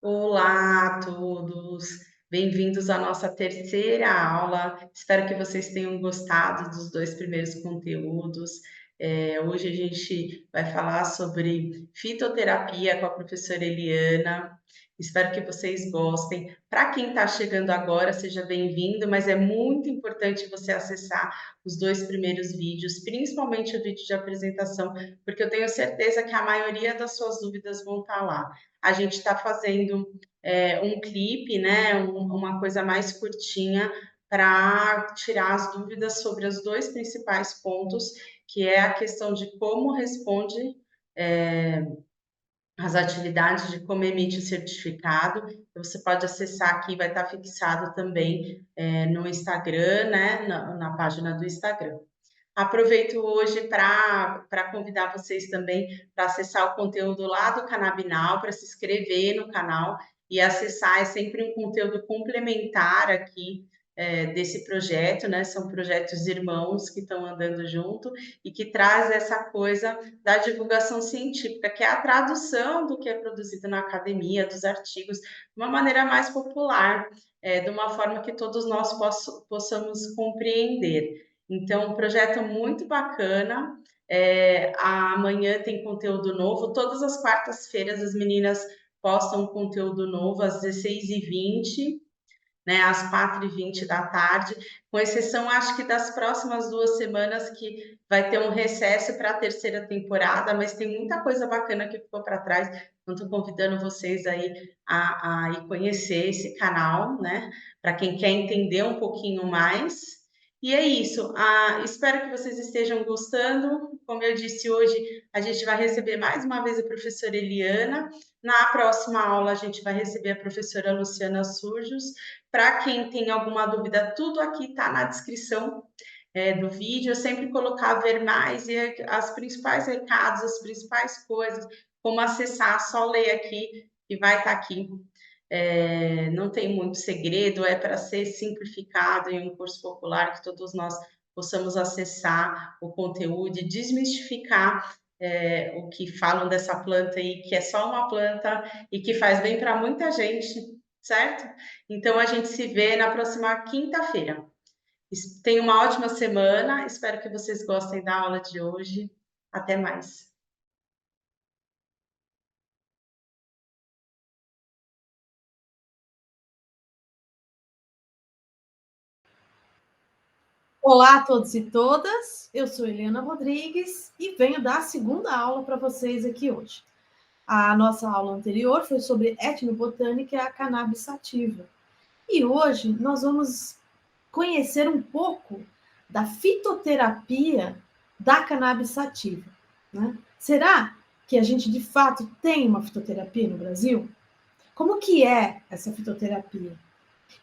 Olá a todos, bem-vindos à nossa terceira aula. Espero que vocês tenham gostado dos dois primeiros conteúdos. Hoje a gente vai falar sobre fitoterapia com a professora Eliana. Espero que vocês gostem. Para quem está chegando agora, seja bem-vindo, mas é muito importante você acessar os dois primeiros vídeos, principalmente o vídeo de apresentação, porque eu tenho certeza que a maioria das suas dúvidas vão estar lá. A gente está fazendo um clipe, né, uma coisa mais curtinha para tirar as dúvidas sobre os dois principais pontos, que é a questão de como responde as atividades, de como emite o certificado. Você pode acessar aqui, vai estar fixado também no Instagram, né, na página do Instagram. Aproveito hoje para convidar vocês também para acessar o conteúdo lá do Canabinal, para se inscrever no canal e acessar. É sempre um conteúdo complementar aqui desse projeto, né? São projetos irmãos que estão andando junto e que traz essa coisa da divulgação científica, que é a tradução do que é produzido na academia, dos artigos, de uma maneira mais popular, de uma forma que todos nós possamos compreender. Então, um projeto muito bacana. Amanhã tem conteúdo novo. Todas as quartas-feiras as meninas postam conteúdo novo às 16h20, né, às 4h20 da tarde, com exceção, acho que das próximas 2 semanas, que vai ter um recesso para a terceira temporada, mas tem muita coisa bacana que ficou para trás. Então, estou convidando vocês aí a ir conhecer esse canal, né, para quem quer entender um pouquinho mais. E é isso. Espero que vocês estejam gostando. Como eu disse, hoje a gente vai receber mais uma vez a professora Eliana. Na próxima aula, a gente vai receber a professora Luciana Surjos. Para quem tem alguma dúvida, tudo aqui está na descrição do vídeo. Eu sempre colocar ver mais e as principais recados, as principais coisas, como acessar, só ler aqui e vai estar aqui. Não tem muito segredo, é para ser simplificado em um curso popular, que todos nós possamos acessar o conteúdo e desmistificar o que falam dessa planta aí, que é só uma planta e que faz bem para muita gente, certo? Então, a gente se vê na próxima quinta-feira. Tenha uma ótima semana, espero que vocês gostem da aula de hoje. Até mais. Olá a todos e todas, eu sou Helena Rodrigues e venho dar a segunda aula para vocês aqui hoje. A nossa aula anterior foi sobre etnobotânica e a cannabis sativa. E hoje nós vamos conhecer um pouco da fitoterapia da cannabis sativa, né? Será que a gente de fato tem uma fitoterapia no Brasil? Como que é essa fitoterapia?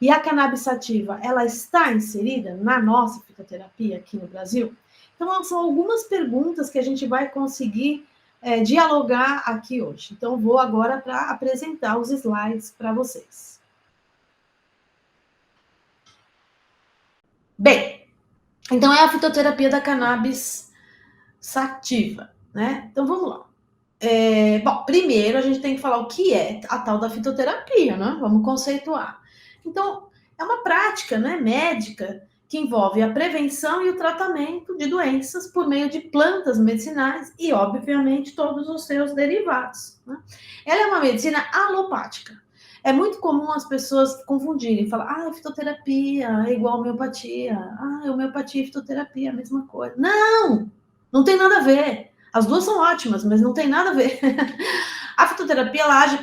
E a cannabis sativa, ela está inserida na nossa fitoterapia aqui no Brasil? Então, são algumas perguntas que a gente vai conseguir dialogar aqui hoje. Então, vou agora para apresentar os slides para vocês. Bem, então é a fitoterapia da cannabis sativa, né? Então, vamos lá. Bom, primeiro a gente tem que falar o que é a tal da fitoterapia, né? Vamos conceituar. Então, é uma prática, né, médica que envolve a prevenção e o tratamento de doenças por meio de plantas medicinais e, obviamente, todos os seus derivados, né? Ela é uma medicina alopática. É muito comum as pessoas confundirem, falar, fitoterapia é igual a homeopatia, homeopatia e fitoterapia é a mesma coisa. Não! Não tem nada a ver. As duas são ótimas, mas não tem nada a ver. A fitoterapia ela age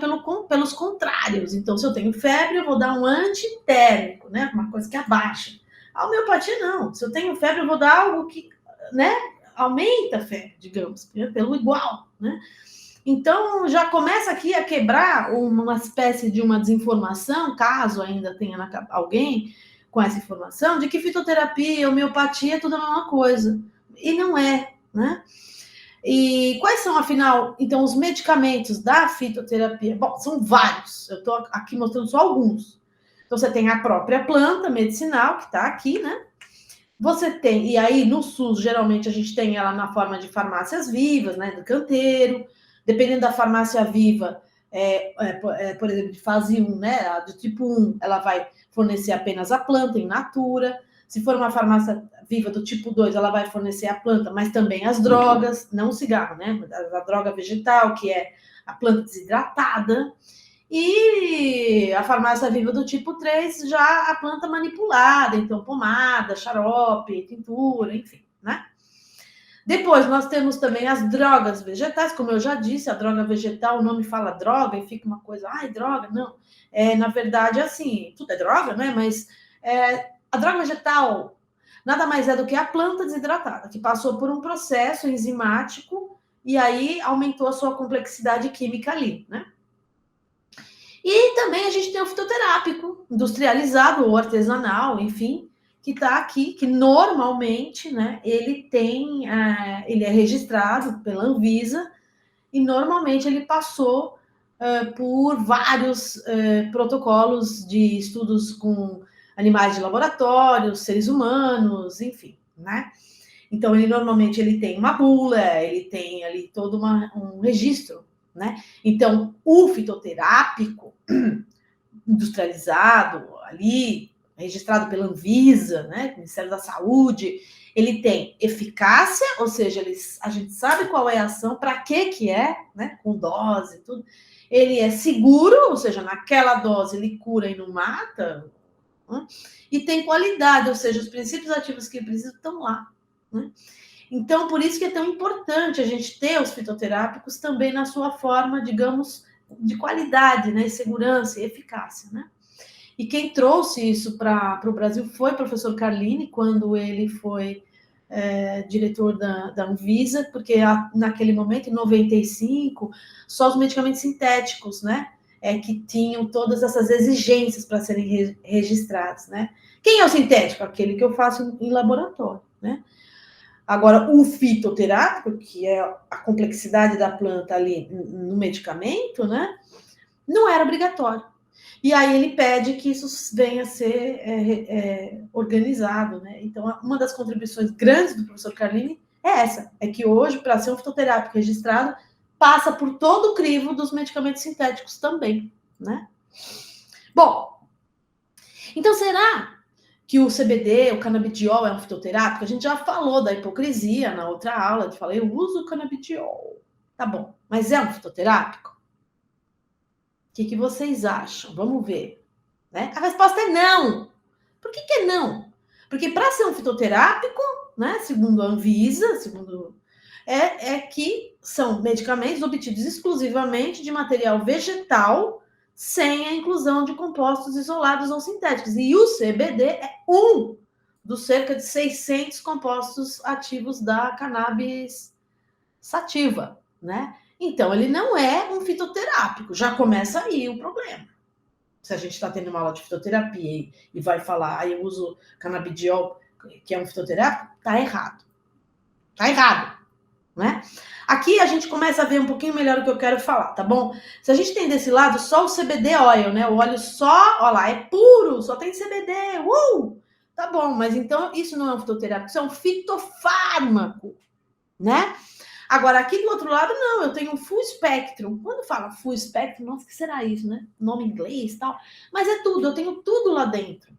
pelos contrários. Então, se eu tenho febre, eu vou dar um antitérmico, né? Uma coisa que abaixa. A homeopatia, não. Se eu tenho febre, eu vou dar algo que, né, aumenta a febre, digamos, pelo igual, né? Então, já começa aqui a quebrar uma espécie de uma desinformação, caso ainda tenha alguém com essa informação, de que fitoterapia, homeopatia é tudo a mesma coisa. E não é, né? E quais são, afinal, então, os medicamentos da fitoterapia? Bom, são vários. Eu estou aqui mostrando só alguns. Então, você tem a própria planta medicinal, que está aqui, né? Você tem, e aí no SUS, geralmente, a gente tem ela na forma de farmácias vivas, né? Do canteiro. Dependendo da farmácia viva, por exemplo, de fase 1, né? A do tipo 1, ela vai fornecer apenas a planta, in natura. Se for uma farmácia viva do tipo 2, ela vai fornecer a planta, mas também as drogas, não o cigarro, né? A droga vegetal, que é a planta desidratada. E a farmácia viva do tipo 3, já a planta manipulada, então pomada, xarope, tintura, enfim, né? Depois, nós temos também as drogas vegetais, como eu já disse, a droga vegetal, o nome fala droga e fica uma coisa, ai, droga, não. Na verdade, assim, tudo é droga, né? Mas a droga vegetal nada mais é do que a planta desidratada, que passou por um processo enzimático e aí aumentou a sua complexidade química ali, né? E também a gente tem o fitoterápico, industrializado ou artesanal, enfim, que está aqui, que normalmente, né, ele é registrado pela Anvisa e normalmente ele passou por vários protocolos de estudos com animais de laboratório, seres humanos, enfim, né? Então, normalmente ele tem uma bula, ele tem ali todo um registro, né? Então, o fitoterápico industrializado ali, registrado pela Anvisa, né, Ministério da Saúde, ele tem eficácia, ou seja, a gente sabe qual é a ação, para que é, né, com dose e tudo. Ele é seguro, ou seja, naquela dose ele cura e não mata, né? E tem qualidade, ou seja, os princípios ativos que precisam estão lá, né? Então, por isso que é tão importante a gente ter os fitoterápicos também na sua forma, digamos, de qualidade, né, segurança e eficácia, né? E quem trouxe isso para o Brasil foi o professor Carlini, quando ele foi diretor da Anvisa, porque naquele momento, em 95, só os medicamentos sintéticos, né, que tinham todas essas exigências para serem registrados, né? Quem é o sintético? Aquele que eu faço em laboratório, né? Agora, o fitoterápico, que é a complexidade da planta ali no medicamento, né, não era obrigatório. E aí ele pede que isso venha a ser organizado, né? Então, uma das contribuições grandes do professor Carlini é essa, é que hoje, para ser um fitoterápico registrado, passa por todo o crivo dos medicamentos sintéticos também, né? Bom, então será que o CBD, o canabidiol é um fitoterápico? A gente já falou da hipocrisia na outra aula, eu falei, eu uso canabidiol. Tá bom, mas é um fitoterápico? O que vocês acham? Vamos ver. Né? A resposta é não. Por que é não? Porque para ser um fitoterápico, né, segundo a Anvisa, que são medicamentos obtidos exclusivamente de material vegetal, sem a inclusão de compostos isolados ou sintéticos. E o CBD é um dos cerca de 600 compostos ativos da cannabis sativa, né? Então, ele não é um fitoterápico. Já começa aí o problema. Se a gente está tendo uma aula de fitoterapia e vai falar, eu uso canabidiol, que é um fitoterápico, tá errado. Tá errado, né? Aqui a gente começa a ver um pouquinho melhor o que eu quero falar, tá bom? Se a gente tem desse lado só o CBD oil, né? O óleo só, olha lá, é puro, só tem CBD, tá bom, mas então isso não é um fitoterápico, isso é um fitofármaco, né? Agora, aqui do outro lado, não, eu tenho um full spectrum. Quando fala full spectrum, nossa, o que será isso, né? Nome em inglês e tal. Mas é tudo, eu tenho tudo lá dentro.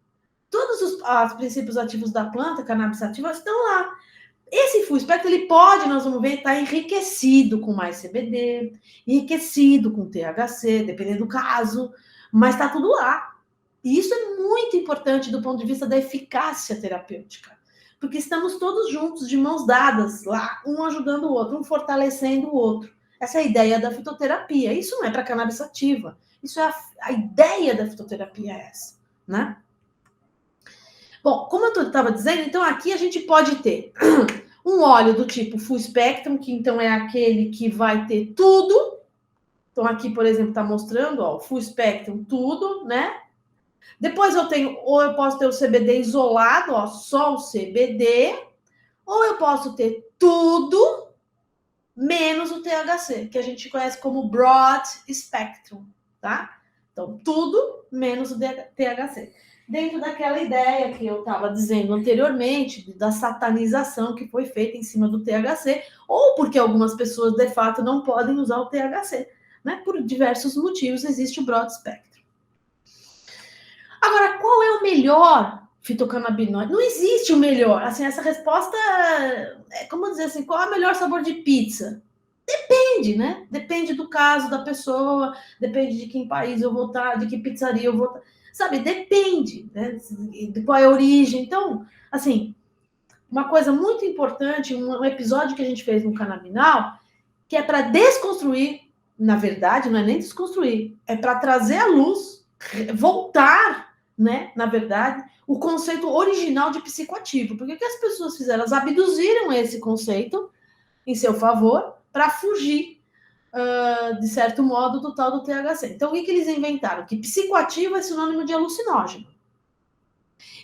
Todos os princípios ativos da planta, cannabis sativa, estão lá. Esse full spectrum, ele pode, nós vamos ver, estar enriquecido com mais CBD, enriquecido com THC, dependendo do caso, mas está tudo lá. E isso é muito importante do ponto de vista da eficácia terapêutica. Porque estamos todos juntos, de mãos dadas lá, um ajudando o outro, um fortalecendo o outro. Essa é a ideia da fitoterapia. Isso não é para cannabis sativa. Isso é a ideia da fitoterapia é essa, né? Bom, como eu estava dizendo, então aqui a gente pode ter um óleo do tipo full spectrum, que então é aquele que vai ter tudo. Então aqui, por exemplo, está mostrando, ó, full spectrum, tudo, né? Depois eu tenho, ou eu posso ter o CBD isolado, ó, só o CBD, ou eu posso ter tudo menos o THC, que a gente conhece como broad spectrum, tá? Então, tudo menos o THC. Dentro daquela ideia que eu estava dizendo anteriormente, da satanização que foi feita em cima do THC, ou porque algumas pessoas, de fato, não podem usar o THC, né? Por diversos motivos, existe o broad spectrum. Agora, qual é o melhor fitocannabinoide? Não existe o melhor. Assim, essa resposta é como dizer assim, qual é o melhor sabor de pizza? Depende, né? Depende do caso da pessoa, depende de que país eu vou estar, de que pizzaria eu vou estar. Sabe, depende, né? De qual é a origem. Então, assim, uma coisa muito importante, um episódio que a gente fez no Canabinal, que é para desconstruir, na verdade, não é nem desconstruir, é para trazer à luz, voltar, né, na verdade, o conceito original de psicoativo. Porque o que as pessoas fizeram? Elas abduziram esse conceito em seu favor para fugir, de certo modo, do tal do THC. Então, o que eles inventaram? Que psicoativo é sinônimo de alucinógeno.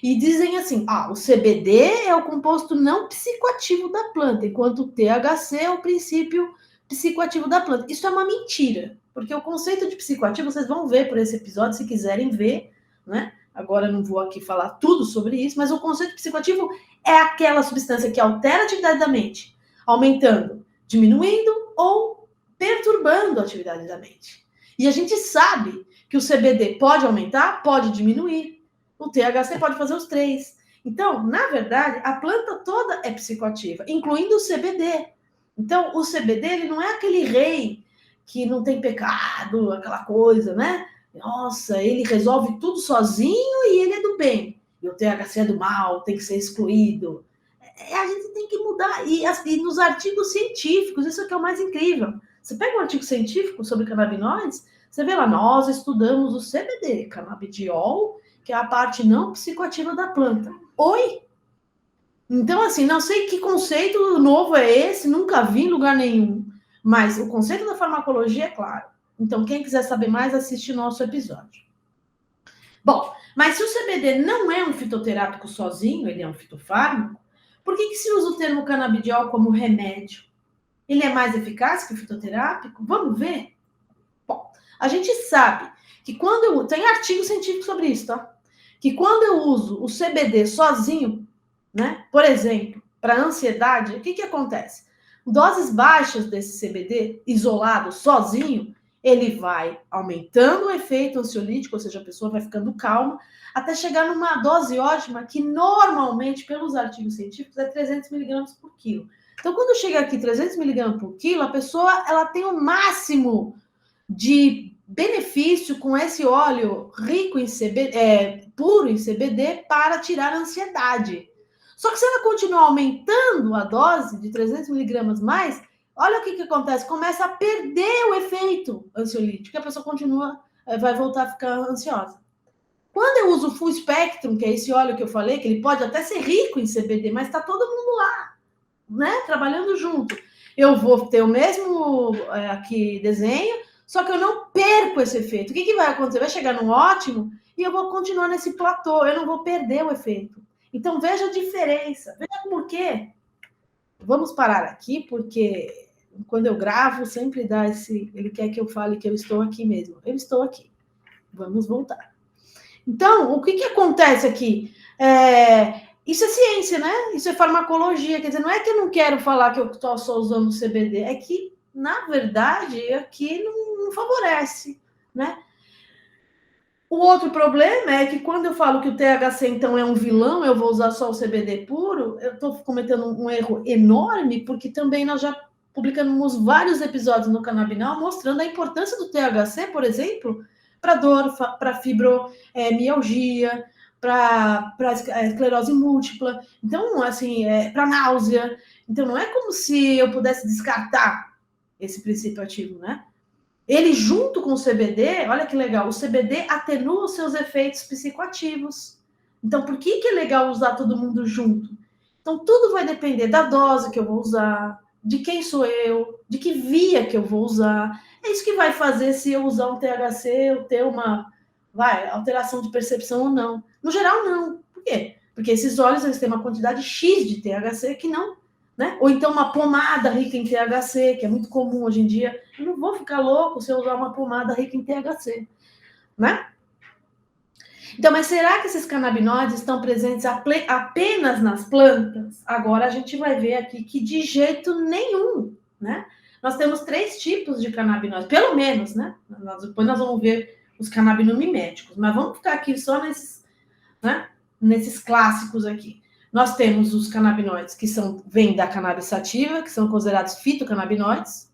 E dizem assim, o CBD é o composto não psicoativo da planta, enquanto o THC é o princípio psicoativo da planta. Isso é uma mentira, porque o conceito de psicoativo, vocês vão ver por esse episódio, se quiserem ver, né? Agora eu não vou aqui falar tudo sobre isso, mas o conceito psicoativo é aquela substância que altera a atividade da mente, aumentando, diminuindo ou perturbando a atividade da mente. E a gente sabe que o CBD pode aumentar, pode diminuir. O THC pode fazer os três. Então, na verdade, a planta toda é psicoativa, incluindo o CBD. Então, o CBD, ele não é aquele rei que não tem pecado, aquela coisa, né? Nossa, ele resolve tudo sozinho e ele é do bem. E o THC é do mal, tem que ser excluído. A gente tem que mudar. E nos artigos científicos, isso é que é o mais incrível. Você pega um artigo científico sobre canabinoides, você vê lá, nós estudamos o CBD, canabidiol, que é a parte não psicoativa da planta. Oi? Então, assim, não sei que conceito novo é esse, nunca vi em lugar nenhum. Mas o conceito da farmacologia é claro. Então, quem quiser saber mais, assiste nosso episódio. Bom, mas se o CBD não é um fitoterápico sozinho, ele é um fitofármaco, por que se usa o termo canabidiol como remédio? Ele é mais eficaz que o fitoterápico? Vamos ver? Bom, a gente sabe que quando eu... Tem artigo científico sobre isso, tá? Que quando eu uso o CBD sozinho, né? Por exemplo, para ansiedade, o que acontece? Doses baixas desse CBD, isolado, sozinho, ele vai aumentando o efeito ansiolítico, ou seja, a pessoa vai ficando calma, até chegar numa dose ótima que normalmente, pelos artigos científicos, é 300 miligramas por quilo. Então, quando chega aqui 300 miligramas por quilo, a pessoa ela tem o máximo de benefício com esse óleo rico em CBD, puro em CBD, para tirar a ansiedade. Só que se ela continuar aumentando a dose de 300 miligramas mais, olha o que acontece, começa a perder o efeito ansiolítico, a pessoa continua, vai voltar a ficar ansiosa. Quando eu uso o full spectrum, que é esse óleo que eu falei, que ele pode até ser rico em CBD, mas está todo mundo lá, né, trabalhando junto. Eu vou ter o mesmo aqui desenho, só que eu não perco esse efeito. O que vai acontecer? Vai chegar num ótimo e eu vou continuar nesse platô, eu não vou perder o efeito. Então, veja a diferença. Veja por quê. Vamos parar aqui, porque quando eu gravo, sempre dá esse... Ele quer que eu fale que eu estou aqui mesmo. Eu estou aqui. Vamos voltar. Então, o que acontece aqui? Isso é ciência, né? Isso é farmacologia. Quer dizer, não é que eu não quero falar que eu estou só usando o CBD, é que, na verdade, aqui não favorece, né? O outro problema é que quando eu falo que o THC, então, é um vilão, eu vou usar só o CBD puro, eu estou cometendo um erro enorme, porque também nós já publicamos vários episódios no Canabinal mostrando a importância do THC, por exemplo, para dor, para fibromialgia, para esclerose múltipla, então, assim, para náusea. Então, não é como se eu pudesse descartar esse princípio ativo, né? Ele, junto com o CBD, olha que legal, o CBD atenua os seus efeitos psicoativos, Então, por que é legal usar todo mundo junto? Então, tudo vai depender da dose que eu vou usar, de quem sou eu, de que via que eu vou usar. É isso que vai fazer se eu usar um THC, eu ter uma alteração de percepção ou não. No geral, não. Por quê? Porque esses óleos eles têm uma quantidade X de THC que não, né? Ou então uma pomada rica em THC, que é muito comum hoje em dia. Eu não vou ficar louco se eu usar uma pomada rica em THC, né? Então, mas será que esses canabinoides estão presentes apenas nas plantas? Agora a gente vai ver aqui que de jeito nenhum, né? Nós temos 3 tipos de canabinoides, pelo menos, né? Depois nós vamos ver os canabinomiméticos, mas vamos ficar aqui só nesses, né? Nesses clássicos aqui. Nós temos os canabinoides que vêm da cannabis sativa, que são considerados fitocannabinoides,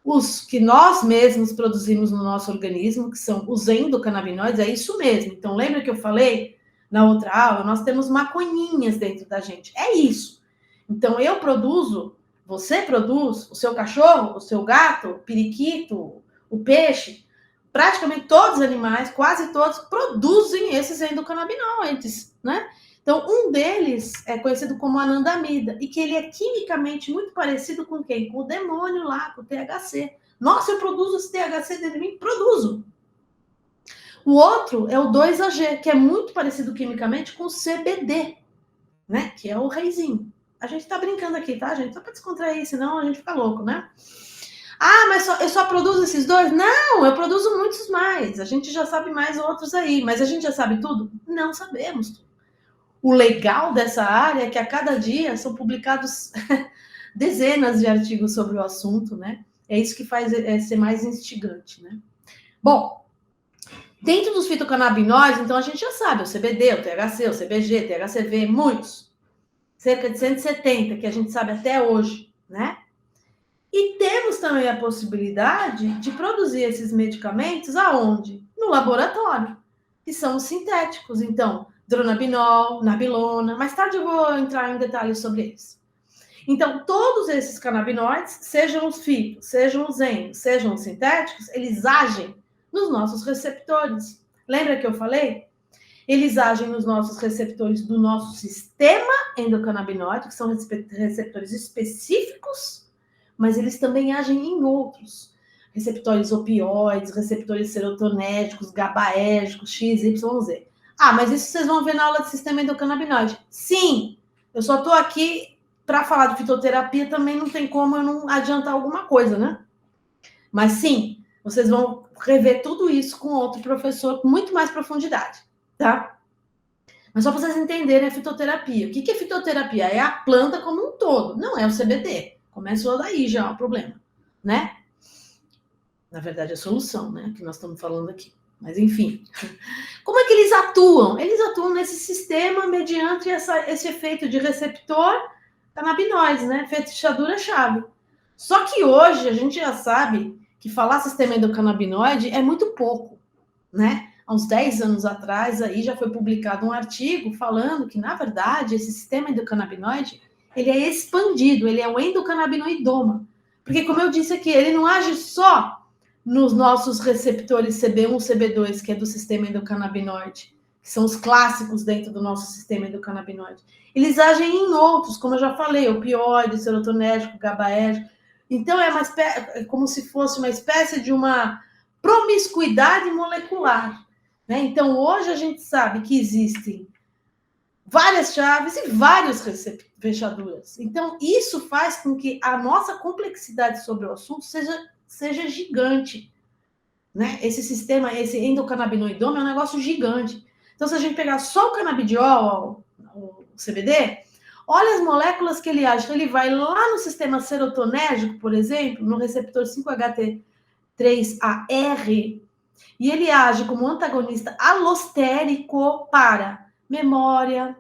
os que nós mesmos produzimos no nosso organismo, que são os endocannabinoides, é isso mesmo. Então, lembra que eu falei na outra aula? Nós temos maconhinhas dentro da gente. É isso. Então, eu produzo, você produz, o seu cachorro, o seu gato, o periquito, o peixe, praticamente todos os animais, quase todos, produzem esses endocannabinoides, né? Então, um deles é conhecido como anandamida, e que ele é quimicamente muito parecido com quem? Com o demônio lá, com o THC. Nossa, eu produzo esse THC dentro de mim? Produzo. O outro é o 2-AG, que é muito parecido quimicamente com o CBD, né? Que é o reizinho. A gente tá brincando aqui, tá, gente? Só para descontrair, senão a gente fica louco, né? Ah, mas eu só produzo esses 2? Não, eu produzo muitos mais. A gente já sabe mais outros aí. Mas a gente já sabe tudo? Não sabemos tudo. O legal dessa área é que a cada dia são publicados dezenas de artigos sobre o assunto, né? É isso que faz ser mais instigante, né? Bom, dentro dos fitocannabinoides, então a gente já sabe, o CBD, o THC, o CBG, THCV, muitos. Cerca de 170, que a gente sabe até hoje, né? E temos também a possibilidade de produzir esses medicamentos aonde? No laboratório, que são os sintéticos. Então, dronabinol, nabilona. Mais tarde eu vou entrar em detalhes sobre eles. Então, todos esses canabinoides, sejam os fitos, sejam os endos, sejam os sintéticos, eles agem nos nossos receptores. Lembra que eu falei? Eles agem nos nossos receptores do nosso sistema endocannabinoide, que são receptores específicos, mas eles também agem em outros. Receptores opioides, receptores serotonérgicos, GABAérgicos, X, Y, Z. Ah, mas isso vocês vão ver na aula de sistema endocannabinoide. Sim, eu só estou aqui para falar de fitoterapia, também não tem como eu não adiantar alguma coisa, né? Mas sim, vocês vão rever tudo isso com outro professor com muito mais profundidade, tá? Mas só para vocês entenderem a fitoterapia. O que é fitoterapia? É a planta como um todo, não é o CBD. Começou daí já o problema, né? Na verdade, é a solução, né? Que nós estamos falando aqui. Mas, enfim. Como é que eles atuam? Eles atuam nesse sistema mediante esse efeito de receptor canabinoides, né? Fechadura-chave. Só que hoje a gente já sabe que falar sistema endocannabinoide é muito pouco, né? Há uns 10 anos atrás, aí já foi publicado um artigo falando que, na verdade, esse sistema endocannabinoide, ele é expandido, ele é o endocannabinoidoma. Porque, como eu disse aqui, ele não age só nos nossos receptores CB1, CB2, que é do sistema endocannabinoide, que são os clássicos dentro do nosso sistema endocannabinoide. Eles agem em outros, como eu já falei, opioide, serotonérgico, GABAérgico. Então, é como se fosse uma espécie de uma promiscuidade molecular. Né? Então, hoje a gente sabe que existem várias chaves e várias fechaduras. Então, isso faz com que a nossa complexidade sobre o assunto seja gigante. Né? Esse sistema, esse endocannabinoidoma é um negócio gigante. Então, se a gente pegar só o canabidiol, o CBD, olha as moléculas que ele age. Então, ele vai lá no sistema serotonérgico, por exemplo, no receptor 5-HT3AR, e ele age como antagonista alostérico para memória,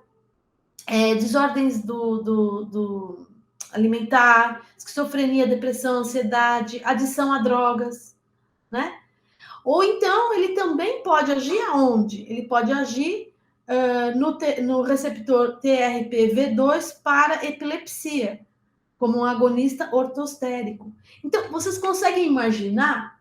desordens do alimentar, esquizofrenia, depressão, ansiedade, adição a drogas, né? Ou então ele também pode agir aonde? Ele pode agir no receptor TRPV2 para epilepsia, como um agonista ortostérico. Então, vocês conseguem imaginar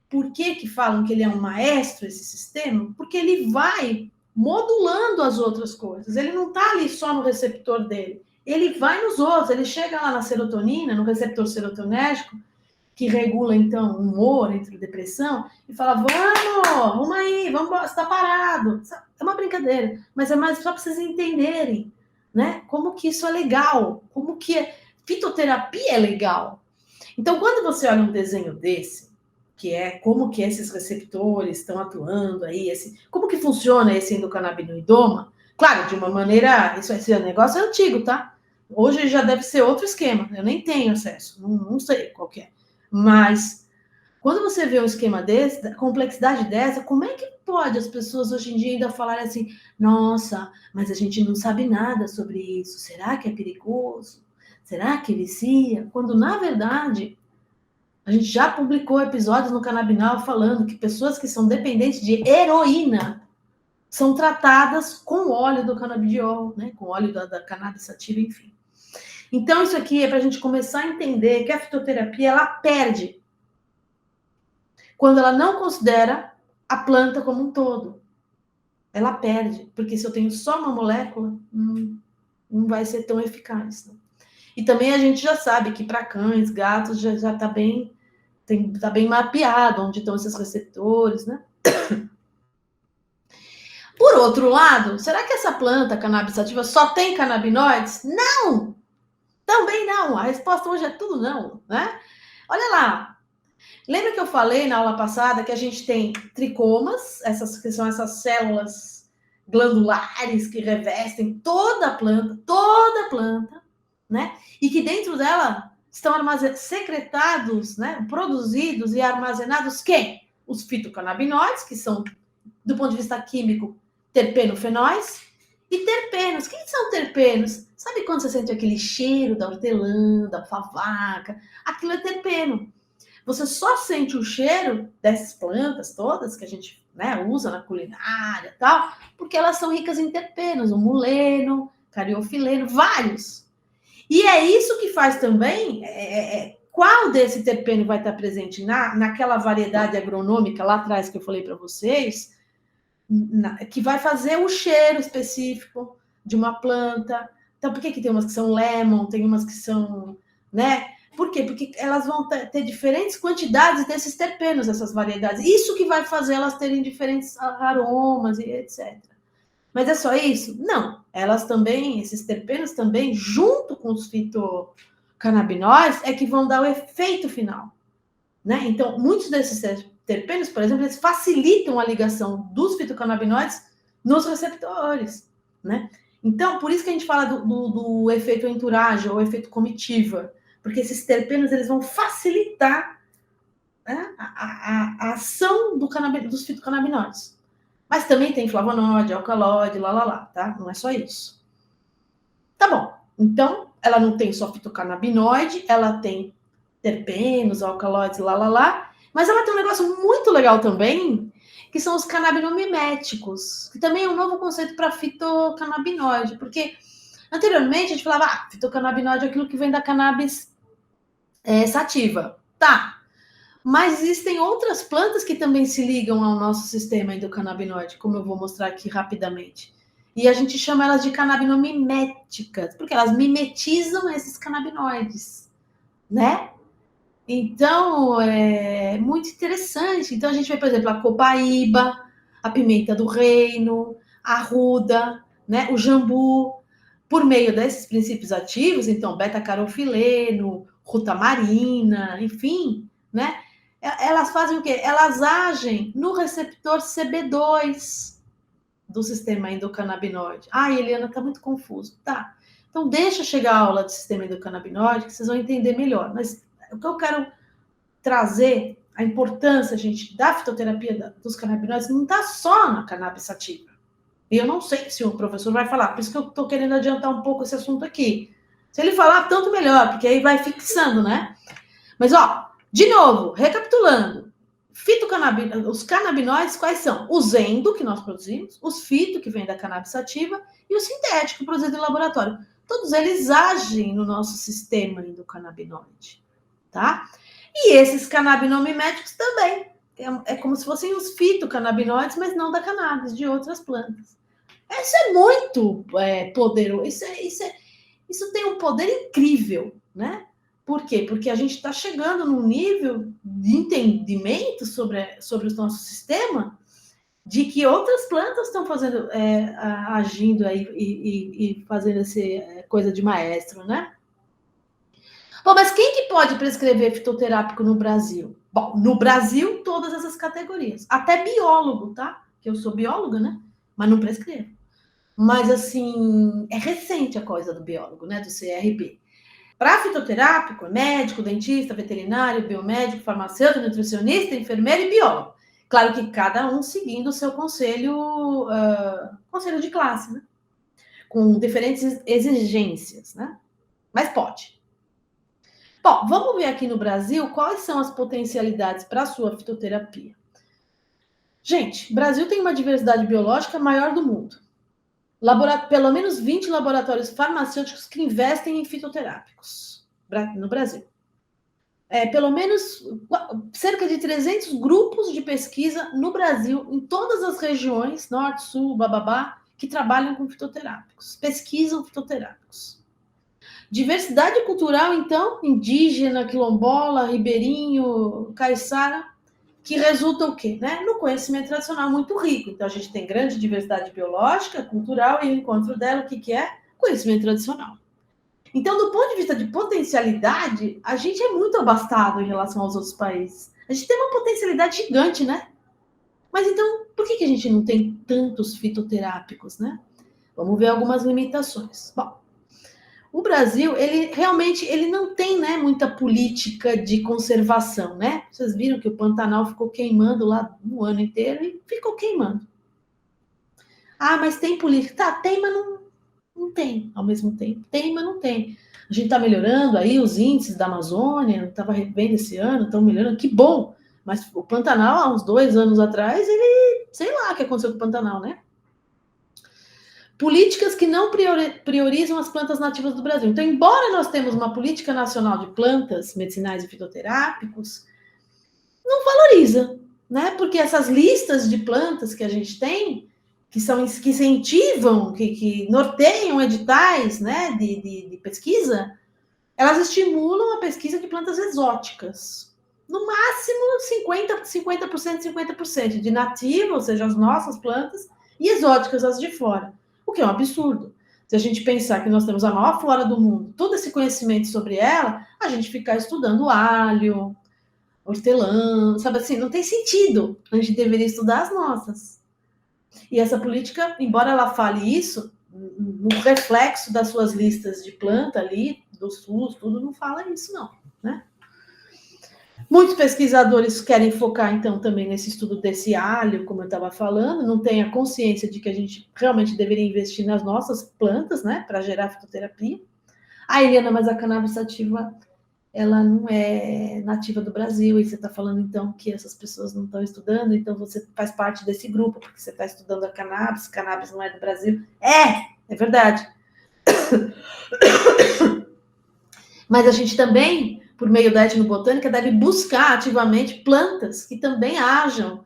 por que falam que ele é um maestro, esse sistema? Porque ele vai modulando as outras coisas. Ele não está ali só no receptor dele. Ele vai nos outros, ele chega lá na serotonina, no receptor serotonérgico, que regula, então, o humor entre depressão, e fala, vamos aí, vamos, você está parado. É uma brincadeira, mas é mais só para vocês entenderem, né? Como que isso é legal, como que fitoterapia é legal. Então, quando você olha um desenho desse, que é como que esses receptores estão atuando aí, como que funciona esse endocannabinoidoma, claro, de uma maneira, esse negócio é antigo, tá? Hoje já deve ser outro esquema, eu nem tenho acesso, não sei qual que é. Mas, quando você vê um esquema desse, a complexidade dessa, como é que pode as pessoas hoje em dia ainda falarem assim, nossa, mas a gente não sabe nada sobre isso, será que é perigoso? Será que vicia? Quando, na verdade, a gente já publicou episódios no Canabinal falando que pessoas que são dependentes de heroína são tratadas com óleo do canabidiol, né? Com óleo da cannabis sativa, enfim. Então, isso aqui é para a gente começar a entender que a fitoterapia, ela perde quando ela não considera a planta como um todo. Ela perde, porque se eu tenho só uma molécula, não vai ser tão eficaz. Né? E também a gente já sabe que para cães, gatos, já está bem, tá bem mapeado onde estão esses receptores, né? Por outro lado, será que essa planta cannabis sativa só tem canabinoides? Não! Também não. A resposta hoje é tudo não, né? Olha lá. Lembra que eu falei na aula passada que a gente tem tricomas, que são essas células glandulares que revestem toda a planta, né? E que dentro dela estão secretados, né? Produzidos e armazenados quem? Os fitocannabinoides, que são, do ponto de vista químico, terpenofenóis, e terpenos. Quem são terpenos? Sabe quando você sente aquele cheiro da hortelã, da favaca? Aquilo é terpeno. Você só sente o cheiro dessas plantas todas que a gente, né, usa na culinária e tal, porque elas são ricas em terpenos, o muleno, cariofileno, vários. E é isso que faz também, qual desse terpeno vai estar presente naquela variedade agronômica lá atrás que eu falei para vocês, que vai fazer o cheiro específico de uma planta. Então, por que tem umas que são lemon, tem umas que são, né? Por quê? Porque elas vão ter diferentes quantidades desses terpenos, essas variedades. Isso que vai fazer elas terem diferentes aromas e etc. Mas é só isso? Não. Elas também, esses terpenos também, junto com os fitocannabinoides, é que vão dar o efeito final. Né? Então, muitos desses terpenos, por exemplo, eles facilitam a ligação dos fitocannabinoides nos receptores, né? Então, por isso que a gente fala do efeito entourage ou efeito comitiva, porque esses terpenos eles vão facilitar, né, a ação dos fitocannabinoides. Mas também tem flavonoide, alcaloide, lá, tá? Não é só isso. Tá bom. Então, ela não tem só fitocannabinoide, ela tem terpenos, alcaloides, lá, mas ela tem um negócio muito legal também, que são os canabinomiméticos, que também é um novo conceito para fitocannabinoide, porque anteriormente a gente falava, fitocannabinoide é aquilo que vem da cannabis sativa. Tá, mas existem outras plantas que também se ligam ao nosso sistema endocannabinoide, como eu vou mostrar aqui rapidamente. E a gente chama elas de canabinomiméticas, porque elas mimetizam esses canabinoides, né? Então, é muito interessante. Então, a gente vê, por exemplo, a copaíba, a pimenta do reino, a arruda, né, o jambu, por meio desses princípios ativos, então, beta-carofileno, rutamarina, enfim, né? Elas fazem o quê? Elas agem no receptor CB2 do sistema endocannabinoide. Ah, Eliana, tá muito confuso. Tá. Então, deixa chegar a aula de sistema endocannabinoide, que vocês vão entender melhor. Mas o que eu quero trazer, a importância, gente, da fitoterapia dos canabinoides, não está só na cannabis sativa. E eu não sei se o professor vai falar, por isso que eu estou querendo adiantar um pouco esse assunto aqui. Se ele falar, tanto melhor, porque aí vai fixando, né? Mas, ó, de novo, recapitulando. Os canabinoides, quais são? Os endo, que nós produzimos, os fito, que vem da cannabis sativa, e o sintético, produzido em laboratório. Todos eles agem no nosso sistema endocannabinoide, tá? E esses canabinomiméticos também. É como se fossem os fitocannabinoides, mas não da cannabis, de outras plantas. Isso é muito poderoso, isso tem um poder incrível, né? Por quê? Porque a gente está chegando num nível de entendimento sobre o nosso sistema de que outras plantas estão fazendo, agindo aí e fazendo essa coisa de maestro, né? Bom, mas quem que pode prescrever fitoterápico no Brasil? Bom, no Brasil, todas essas categorias. Até biólogo, tá? Que eu sou bióloga, né? Mas não prescrevo. Mas, assim, é recente a coisa do biólogo, né? Do CRB. Para fitoterápico, médico, dentista, veterinário, biomédico, farmacêutico, nutricionista, enfermeiro e biólogo. Claro que cada um seguindo o seu conselho de classe, né? Com diferentes exigências, né? Mas pode. Bom, vamos ver aqui no Brasil quais são as potencialidades para a sua fitoterapia. Gente, o Brasil tem uma diversidade biológica maior do mundo. Pelo menos 20 laboratórios farmacêuticos que investem em fitoterápicos no Brasil. Pelo menos cerca de 300 grupos de pesquisa no Brasil, em todas as regiões, norte, sul, bababá, que trabalham com fitoterápicos, pesquisam fitoterápicos. Diversidade cultural, então, indígena, quilombola, ribeirinho, caiçara, que resulta o quê? Né? No conhecimento tradicional muito rico. Então, a gente tem grande diversidade biológica, cultural, e o encontro dela, o que é? Conhecimento tradicional. Então, do ponto de vista de potencialidade, a gente é muito abastado em relação aos outros países. A gente tem uma potencialidade gigante, né? Mas então, por que a gente não tem tantos fitoterápicos, né? Vamos ver algumas limitações. Bom, o Brasil, ele não tem, né, muita política de conservação, né? Vocês viram que o Pantanal ficou queimando lá o ano inteiro e ficou queimando. Ah, mas tem política. Tá, tem, mas não tem ao mesmo tempo. Tem, mas não tem. A gente está melhorando aí os índices da Amazônia, estava vendo esse ano, estão melhorando, que bom. Mas o Pantanal, há uns 2 anos atrás, sei lá o que aconteceu com o Pantanal, né? Políticas que não priorizam as plantas nativas do Brasil. Então, embora nós temos uma política nacional de plantas medicinais e fitoterápicos, não valoriza, né? Porque essas listas de plantas que a gente tem, que incentivam, que norteiam editais, né, de pesquisa, elas estimulam a pesquisa de plantas exóticas. No máximo 50%, 50% de nativa, ou seja, as nossas plantas, e exóticas, as de fora. O que é um absurdo. Se a gente pensar que nós temos a maior flora do mundo, todo esse conhecimento sobre ela, a gente ficar estudando alho, hortelã, sabe assim, não tem sentido. A gente deveria estudar as nossas. E essa política, embora ela fale isso, no reflexo das suas listas de planta ali, do SUS, tudo, não fala isso, não, né? Muitos pesquisadores querem focar, então, também nesse estudo desse alho, como eu estava falando, não tem a consciência de que a gente realmente deveria investir nas nossas plantas, né, para gerar fitoterapia. Eliana, mas a cannabis sativa, ela não é nativa do Brasil, e você está falando, então, que essas pessoas não estão estudando, então você faz parte desse grupo, porque você está estudando a cannabis não é do Brasil. É verdade. Mas a gente também, por meio da etnobotânica, deve buscar ativamente plantas que também hajam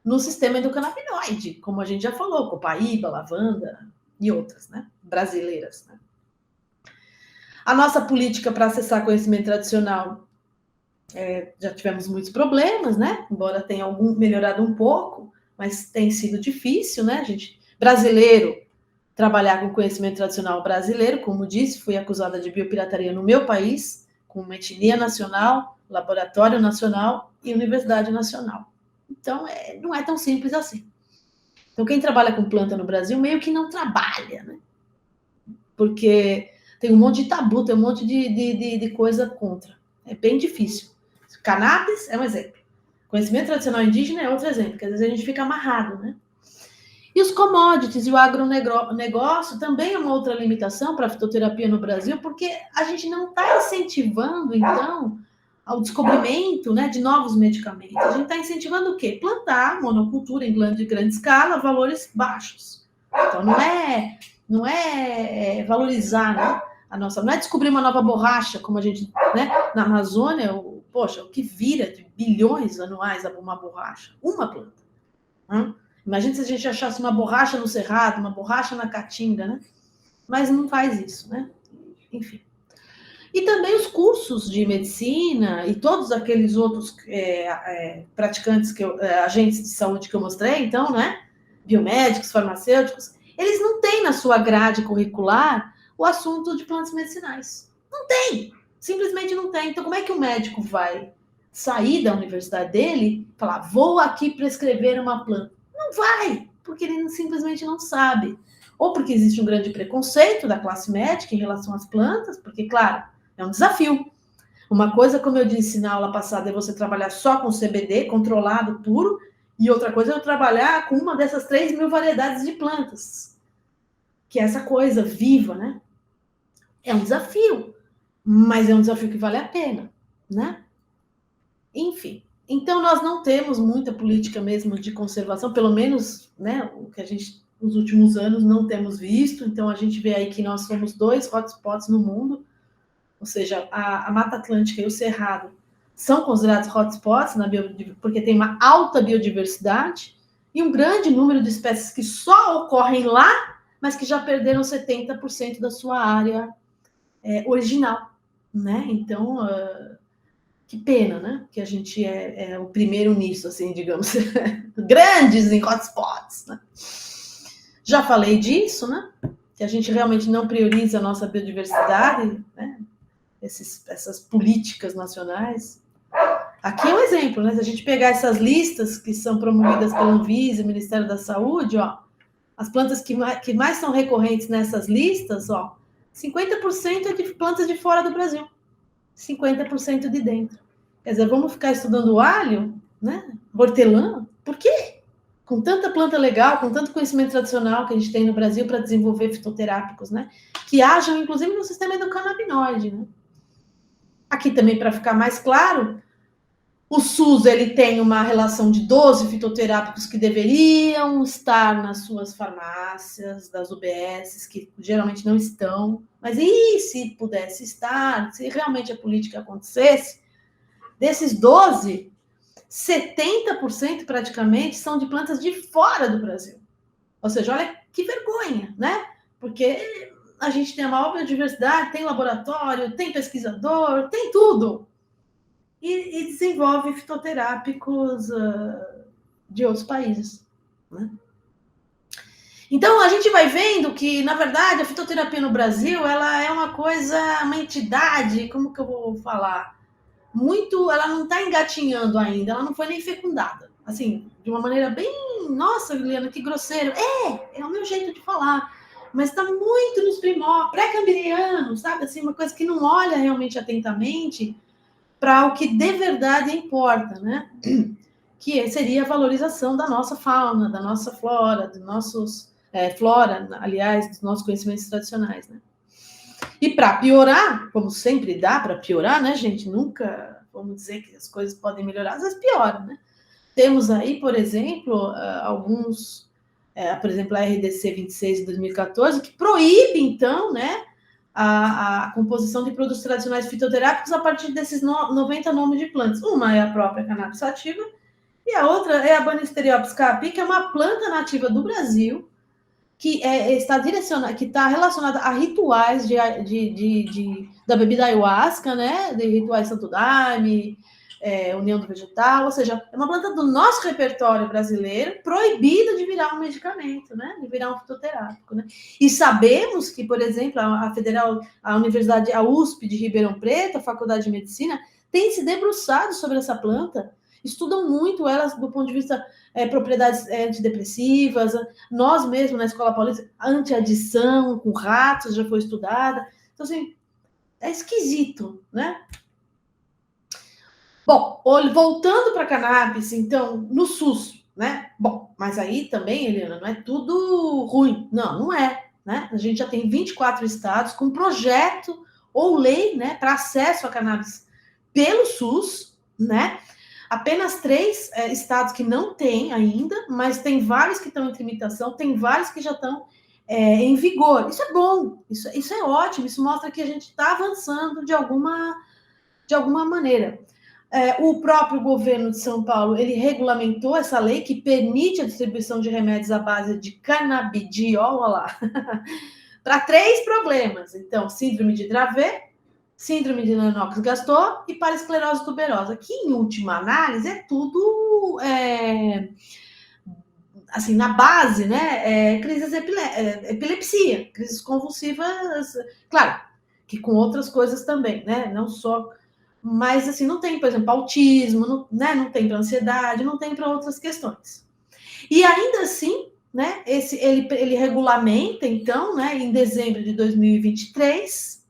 no sistema endocannabinoide, como a gente já falou, copaíba, lavanda e outras, né, brasileiras, né? A nossa política para acessar conhecimento tradicional, já tivemos muitos problemas, né? Embora tenha melhorado um pouco, mas tem sido difícil, né? Brasileiro, trabalhar com conhecimento tradicional brasileiro, como disse, fui acusada de biopirataria no meu país, com uma etnia nacional, laboratório nacional e universidade nacional. Então, não é tão simples assim. Então, quem trabalha com planta no Brasil meio que não trabalha, né? Porque tem um monte de tabu, tem um monte de coisa contra. É bem difícil. Cannabis é um exemplo. Conhecimento tradicional indígena é outro exemplo, que às vezes a gente fica amarrado, né? E os commodities e o agronegócio também é uma outra limitação para a fitoterapia no Brasil, porque a gente não está incentivando, então, ao descobrimento, né, de novos medicamentos. A gente está incentivando o quê? Plantar monocultura em grande escala, valores baixos. Então, não é valorizar, né, não é descobrir uma nova borracha, como a gente, né, na Amazônia, o que vira de bilhões anuais uma borracha, uma planta. Imagina se a gente achasse uma borracha no Cerrado, uma borracha na Caatinga, né? Mas não faz isso, né? Enfim. E também os cursos de medicina e todos aqueles outros praticantes, agentes de saúde que eu mostrei, então, né? Biomédicos, farmacêuticos, eles não têm na sua grade curricular o assunto de plantas medicinais. Não tem. Simplesmente não tem. Então, como é que o médico vai sair da universidade dele e falar, vou aqui prescrever uma planta? Não vai, porque ele simplesmente não sabe. Ou porque existe um grande preconceito da classe médica em relação às plantas, porque, claro, é um desafio. Uma coisa, como eu disse na aula passada, é você trabalhar só com CBD, controlado, puro, e outra coisa é eu trabalhar com uma dessas 3.000 variedades de plantas, que é essa coisa viva, né? É um desafio, mas é um desafio que vale a pena, né? Enfim, então nós não temos muita política mesmo de conservação, pelo menos, né, o que a gente, nos últimos anos, não temos visto, então a gente vê aí que nós somos 2 hotspots no mundo, ou seja, a Mata Atlântica e o Cerrado são considerados hotspots porque tem uma alta biodiversidade e um grande número de espécies que só ocorrem lá, mas que já perderam 70% da sua área original, né? Então, que pena, né? Que a gente é o primeiro nisso, assim, digamos, grandes em hotspots, né? Já falei disso, né? Que a gente realmente não prioriza a nossa biodiversidade, né? Essas políticas nacionais. Aqui é um exemplo, né? Se a gente pegar essas listas que são promovidas pela Anvisa, Ministério da Saúde, ó, as plantas que mais são recorrentes nessas listas, ó, 50% é de plantas de fora do Brasil, 50% de dentro. Quer dizer, vamos ficar estudando alho, né? Hortelã? Por quê? Com tanta planta legal, com tanto conhecimento tradicional que a gente tem no Brasil para desenvolver fitoterápicos, né? Que ajam, inclusive, no sistema endocannabinoide, né? Aqui também, para ficar mais claro, o SUS ele tem uma relação de 12 fitoterápicos que deveriam estar nas suas farmácias, das UBSs, que geralmente não estão. Mas e se pudesse estar, se realmente a política acontecesse, desses 12, 70% praticamente são de plantas de fora do Brasil. Ou seja, olha que vergonha, né? Porque a gente tem a maior biodiversidade, tem laboratório, tem pesquisador, tem tudo. E desenvolve fitoterápicos de outros países, né? Então, a gente vai vendo que, na verdade, a fitoterapia no Brasil, ela é uma coisa, uma entidade, como que eu vou falar? Ela não está engatinhando ainda, ela não foi nem fecundada. Assim, de uma maneira bem, nossa, Juliana, que grosseiro. É o meu jeito de falar. Mas está muito nos primórdios, pré-cambrianos, sabe? Assim, uma coisa que não olha realmente atentamente para o que de verdade importa, né? Que seria a valorização da nossa fauna, da nossa flora, dos nossos flora, aliás, dos nossos conhecimentos tradicionais, né? E para piorar, como sempre dá para piorar, né, gente? Nunca vamos dizer que as coisas podem melhorar, às vezes pioram, né? Temos aí, por exemplo, alguns, por exemplo, a RDC 26 de 2014, que proíbe, então, né, a composição de produtos tradicionais fitoterápicos a partir desses 90 nomes de plantas. Uma é a própria cannabis sativa e a outra é a Banisteriopsis caapi, que é uma planta nativa do Brasil que está relacionada a rituais da bebida ayahuasca, né? De rituais Santo Daime, União do Vegetal, ou seja, é uma planta do nosso repertório brasileiro proibida de virar um medicamento, né? De virar um fitoterápico, né? E sabemos que, por exemplo, a Universidade, a USP de Ribeirão Preto, a Faculdade de Medicina, tem se debruçado sobre essa planta, estudam muito elas do ponto de vista propriedades antidepressivas, nós mesmos na Escola Paulista, antiadição com ratos já foi estudada. Então, assim, é esquisito, né? Bom, voltando para a cannabis, então, no SUS, né? Bom, mas aí também, Eliana, não é tudo ruim. Não é, né? A gente já tem 24 estados com projeto ou lei, né, para acesso a cannabis pelo SUS, né? Apenas 3 estados que não têm ainda, mas tem vários que estão em tramitação, tem vários que já estão em vigor. Isso é bom, isso é ótimo, isso mostra que a gente está avançando de alguma maneira. O próprio governo de São Paulo, ele regulamentou essa lei que permite a distribuição de remédios à base de canabidiol, olha lá, para 3 problemas. Então, síndrome de Dravet, síndrome de Lennox-Gastaut e para esclerose tuberosa, que em última análise é tudo assim, na base, né, crises epilepsia, crises convulsivas, claro, que com outras coisas também, né, não só, mas assim, não tem, por exemplo, autismo, não, né, não tem para ansiedade, não tem para outras questões. E ainda assim, né, ele regulamenta, então, né, em dezembro de 2023,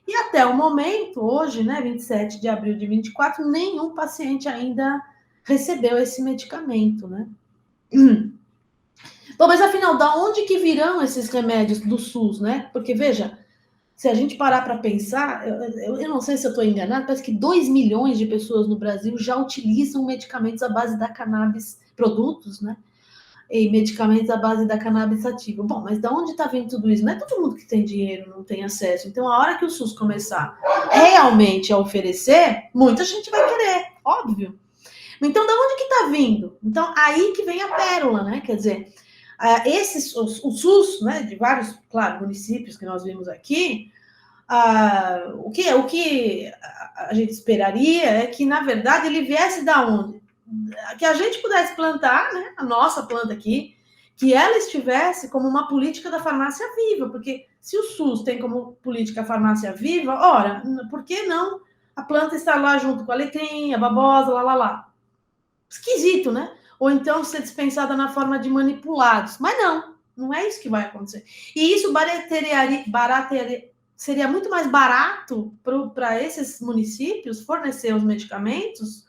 e até o momento, hoje, né, 27 de abril de 24, nenhum paciente ainda recebeu esse medicamento, né? Bom, mas afinal, da onde que virão esses remédios do SUS, né? Porque, veja, se a gente parar para pensar, eu não sei se eu estou enganado, parece que 2 milhões de pessoas no Brasil já utilizam medicamentos à base da cannabis, produtos, né? E medicamentos à base da cannabis sativa. Bom, mas da onde está vindo tudo isso? Não é todo mundo que tem dinheiro, não tem acesso. Então, a hora que o SUS começar realmente a oferecer, muita gente vai querer, óbvio. Então, da onde que está vindo? Então, aí que vem a pérola, né? Quer dizer, o SUS, né, de vários, claro, municípios que nós vimos aqui, o que a gente esperaria é que, na verdade, ele viesse da onde? Que a gente pudesse plantar, né, a nossa planta aqui, que ela estivesse como uma política da farmácia viva, porque se o SUS tem como política a farmácia viva, ora, por que não a planta estar lá junto com a alecrim, a babosa, lá? Esquisito, né? Ou então ser dispensada na forma de manipulados. Mas não é isso que vai acontecer. E isso seria muito mais barato para esses municípios fornecer os medicamentos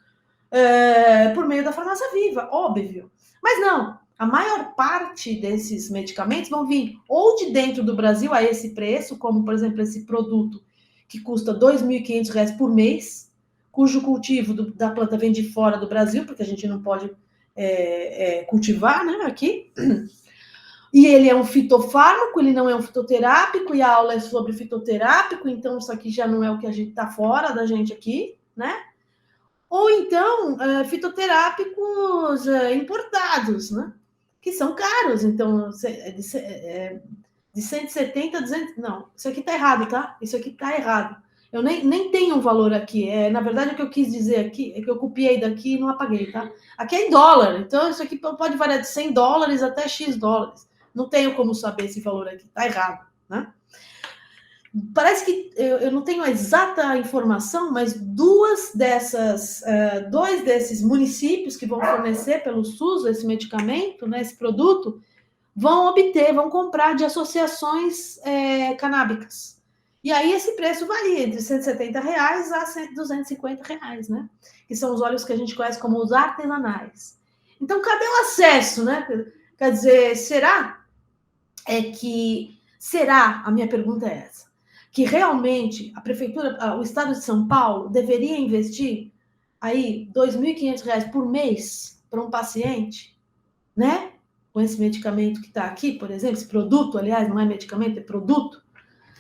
por meio da farmácia viva, óbvio. Mas não, a maior parte desses medicamentos vão vir ou de dentro do Brasil a esse preço, como, por exemplo, esse produto que custa R$ 2.500 por mês, cujo cultivo da planta vem de fora do Brasil, porque a gente não pode cultivar, né, aqui. E ele é um fitofármaco, ele não é um fitoterápico, e a aula é sobre fitoterápico, então isso aqui já não é o que a gente está fora da gente aqui, né? Ou então, fitoterápicos importados, né? Que são caros, então, de 170 a 200... Não, isso aqui está errado, tá? Isso aqui está errado. Eu nem tenho um valor aqui. Na verdade, o que eu quis dizer aqui é que eu copiei daqui e não apaguei, tá? Aqui é em dólar, então isso aqui pode variar de $100 até X dólares. Não tenho como saber esse valor aqui, tá errado, né? Parece que eu não tenho a exata informação, mas dois desses municípios que vão fornecer pelo SUS esse medicamento, né, esse produto, vão comprar de associações canábicas. E aí esse preço varia entre R$170 a R$250, né? Que são os óleos que a gente conhece como os artesanais. Então, cadê o acesso, né? Quer dizer, a minha pergunta é essa, que realmente a prefeitura, o estado de São Paulo deveria investir aí R$2.500 por mês para um paciente, né? Com esse medicamento que está aqui, por exemplo, esse produto, aliás, não é medicamento, é produto,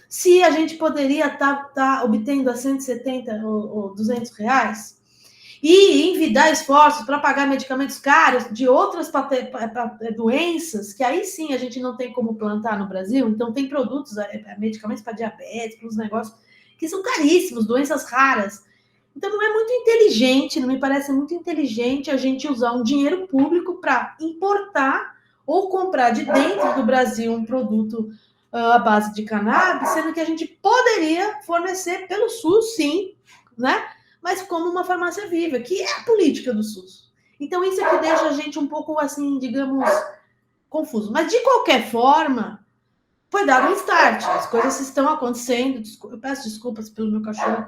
se a gente poderia estar obtendo a 170 ou R$200 e envidar esforços para pagar medicamentos caros de outras doenças, que aí sim a gente não tem como plantar no Brasil. Então, tem produtos, medicamentos para diabetes, para os negócios que são caríssimos, doenças raras. Então, não é muito inteligente, não me parece muito inteligente a gente usar um dinheiro público para importar ou comprar de dentro do Brasil um produto à base de cannabis, sendo que a gente poderia fornecer pelo SUS, sim, né? Mas como uma farmácia viva, que é a política do SUS. Então, isso é que deixa a gente um pouco, assim, digamos, confuso. Mas, de qualquer forma, foi dado um start. As coisas estão acontecendo. Eu peço desculpas pelo meu cachorro.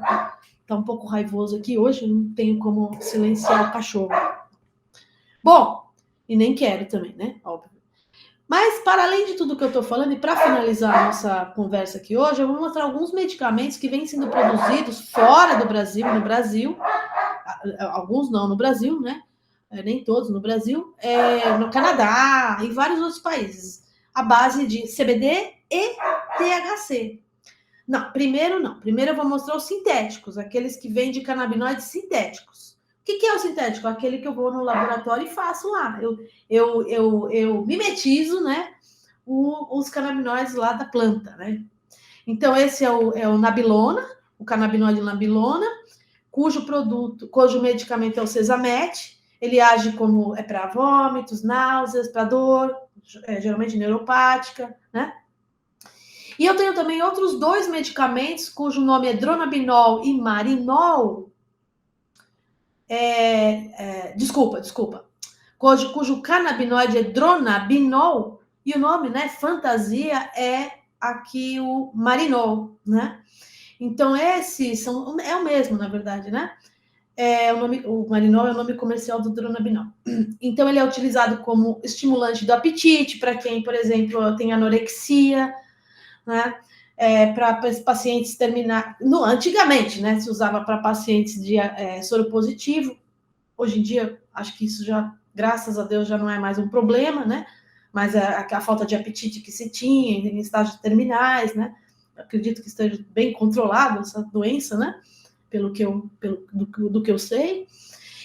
Está um pouco raivoso aqui hoje. Não tenho como silenciar o cachorro. Bom, e nem quero também, né? Óbvio. Mas, para além de tudo que eu estou falando, e para finalizar a nossa conversa aqui hoje, eu vou mostrar alguns medicamentos que vêm sendo produzidos fora do Brasil, no Brasil, alguns não no Brasil, né? Nem todos no Brasil, no Canadá e vários outros países, à base de CBD e THC. Não, primeiro não. Primeiro eu vou mostrar os sintéticos, aqueles que vêm de canabinoides sintéticos. O que é o sintético? Aquele que eu vou no laboratório e faço lá. Eu mimetizo, né, os canabinoides lá da planta, né? Então, esse é o nabilona, o canabinoide nabilona, cujo medicamento é o Cesamete. Ele age como para vômitos, náuseas, para dor, geralmente neuropática, né? E eu tenho também outros 2 medicamentos, cujo nome é dronabinol e marinol. Desculpa. Cujo canabinoide é dronabinol, e o nome, né, fantasia, é aqui o marinol, né? Então, esses é o mesmo, na verdade, né? O marinol é o nome comercial do dronabinol. Então, ele é utilizado como estimulante do apetite, para quem, por exemplo, tem anorexia, né? Para pacientes terminar. Antigamente, né? Se usava para pacientes de soro positivo. Hoje em dia, acho que isso já, graças a Deus, já não é mais um problema, né? Mas a falta de apetite que se tinha em estágios terminais, né? Acredito que esteja bem controlado essa doença, né? Do que eu sei.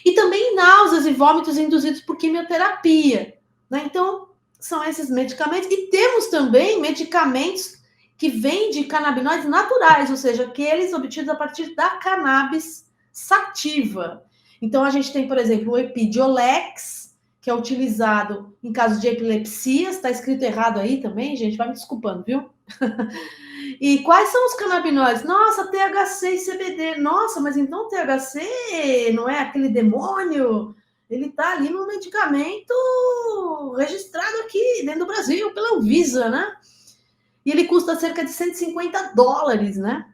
E também náuseas e vômitos induzidos por quimioterapia, né? Então, são esses medicamentos. E temos também medicamentos que vêm de canabinoides naturais, ou seja, aqueles obtidos a partir da cannabis sativa. Então, a gente tem, por exemplo, o Epidiolex, que é utilizado em casos de epilepsia. Está escrito errado aí também, gente, vai me desculpando, viu? E quais são os canabinoides? Nossa, THC e CBD. Nossa, mas então o THC não é aquele demônio? Ele está ali no medicamento registrado aqui dentro do Brasil, pela Anvisa, né? E ele custa cerca de $150, né?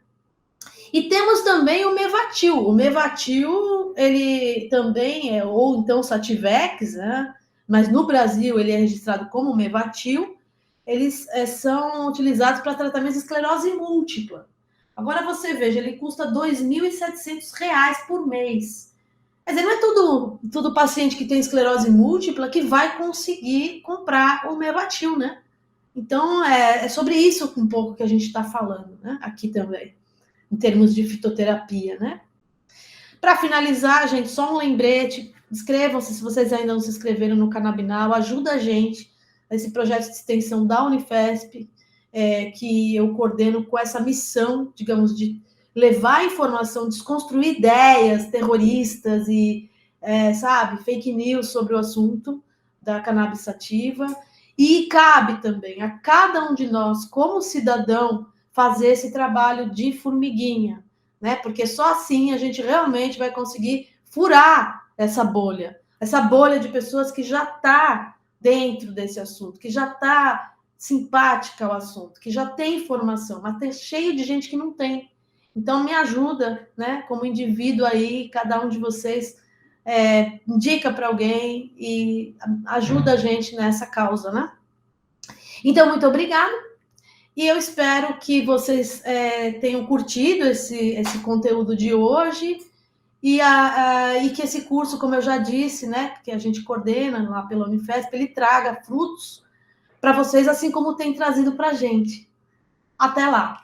E temos também o Mevatil. O Mevatil, ele também ou então Sativex, né? Mas no Brasil ele é registrado como Mevatil. Eles são utilizados para tratamento de esclerose múltipla. Agora você veja, ele custa R$ 2.700 por mês. Quer dizer, não é todo paciente que tem esclerose múltipla que vai conseguir comprar o Mevatil, né? Então, é sobre isso um pouco que a gente está falando, né? Aqui também, em termos de fitoterapia, né? Para finalizar, gente, só um lembrete, inscrevam-se se vocês ainda não se inscreveram no Canabinal, ajuda a gente nesse projeto de extensão da Unifesp, que eu coordeno com essa missão, digamos, de levar a informação, desconstruir ideias terroristas e, fake news sobre o assunto da cannabis sativa. E cabe também a cada um de nós, como cidadão, fazer esse trabalho de formiguinha, né? Porque só assim a gente realmente vai conseguir furar essa bolha de pessoas que já está dentro desse assunto, que já está simpática ao assunto, que já tem informação, mas tem cheio de gente que não tem. Então, me ajuda, né? Como indivíduo aí, cada um de vocês indica para alguém e ajuda a gente nessa causa, né? Então, muito obrigada. E eu espero que vocês tenham curtido esse conteúdo de hoje e que esse curso, como eu já disse, né, que a gente coordena lá pela Unifesp, ele traga frutos para vocês, assim como tem trazido para a gente. Até lá!